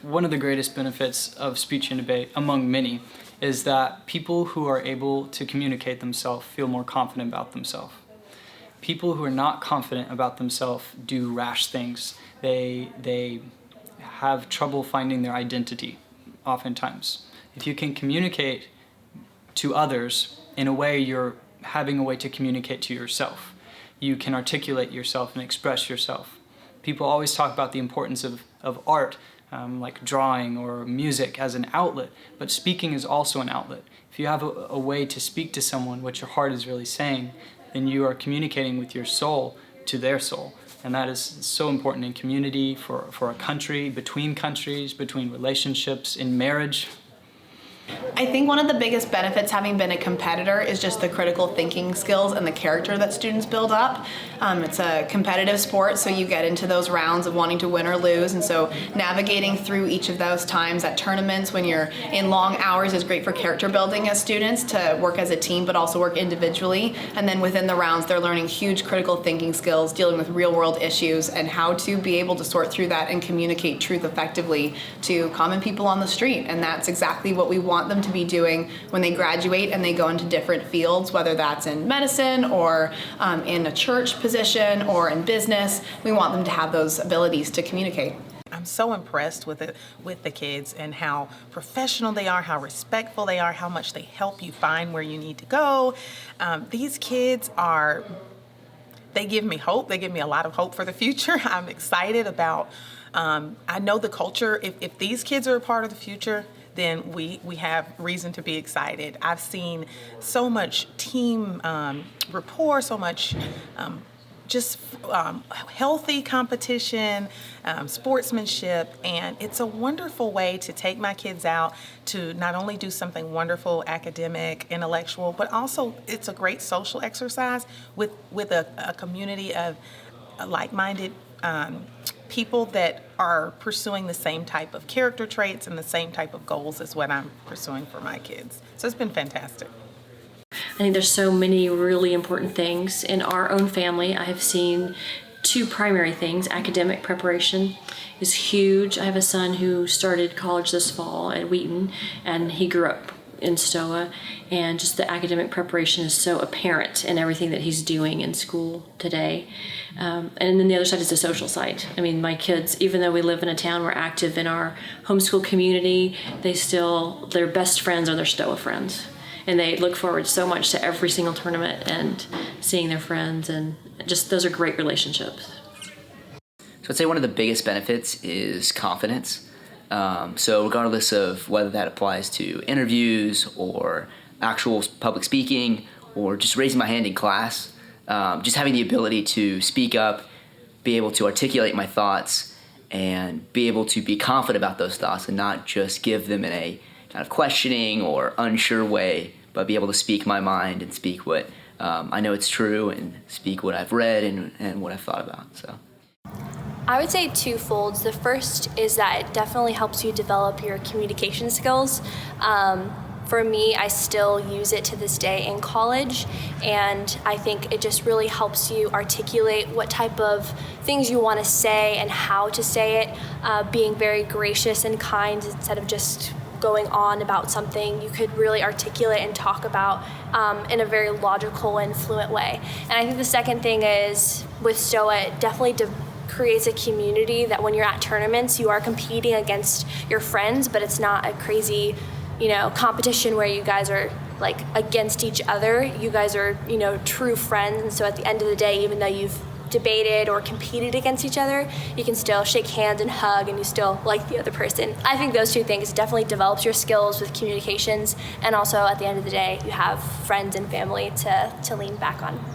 one of the greatest benefits of speech and debate, among many, is that people who are able to communicate themselves feel more confident about themselves. People who are not confident about themselves do rash things. They have trouble finding their identity, oftentimes. If you can communicate to others in a way you're having a way to communicate to yourself, you can articulate yourself and express yourself. People always talk about the importance of art, like drawing or music as an outlet, but speaking is also an outlet. If you have a way to speak to someone what your heart is really saying, then you are communicating with your soul to their soul. And that is so important in community, for a country, between countries, between relationships, in marriage. I think one of the biggest benefits having been a competitor is just the critical thinking skills and the character that students build up. It's a competitive sport, so you get into those rounds of wanting to win or lose, and so navigating through each of those times at tournaments when you're in long hours is great for character building as students, to work as a team but also work individually. And then within the rounds they're learning huge critical thinking skills, dealing with real world issues, and how to be able to sort through that and communicate truth effectively to common people on the street. And that's exactly what we want them to be doing when they graduate and they go into different fields, whether that's in medicine or in a church position or in business. We want them to have those abilities to communicate. I'm so impressed with the kids and how professional they are, how respectful they are, how much they help you find where you need to go. These kids they give me hope. They give me a lot of hope for the future. I'm excited about, I know the culture. If these kids are a part of the future, then we have reason to be excited. I've seen so much team rapport, so much healthy competition, sportsmanship, and it's a wonderful way to take my kids out to not only do something wonderful, academic, intellectual, but also it's a great social exercise with a community of like-minded people that are pursuing the same type of character traits and the same type of goals as what I'm pursuing for my kids. So it's been fantastic. I think there's so many really important things. In our own family, I have seen two primary things. Academic preparation is huge. I have a son who started college this fall at Wheaton, and he grew up in Stoa, and just the academic preparation is so apparent in everything that he's doing in school today. And then the other side is the social side. I mean, my kids, even though we live in a town, we're active in our homeschool community, their best friends are their Stoa friends. And they look forward so much to every single tournament and seeing their friends, and just those are great relationships. So I'd say one of the biggest benefits is confidence. So regardless of whether that applies to interviews or actual public speaking or just raising my hand in class, just having the ability to speak up, be able to articulate my thoughts, and be able to be confident about those thoughts and not just give them in a kind of questioning or unsure way, but be able to speak my mind and speak what I know it's true and speak what I've read and what I've thought about. So I would say twofold. The first is that it definitely helps you develop your communication skills. For me, I still use it to this day in college, and I think it just really helps you articulate what type of things you want to say and how to say it, being very gracious and kind instead of just going on about something. You could really articulate and talk about in a very logical and fluent way. And I think the second thing is with Stoa, it definitely creates a community that when you're at tournaments, you are competing against your friends, but it's not a crazy, competition where you guys are like against each other. You guys are, true friends. And so at the end of the day, even though you've debated or competed against each other, you can still shake hands and hug, and you still like the other person. I think those two things definitely develops your skills with communications, and also at the end of the day, you have friends and family to lean back on.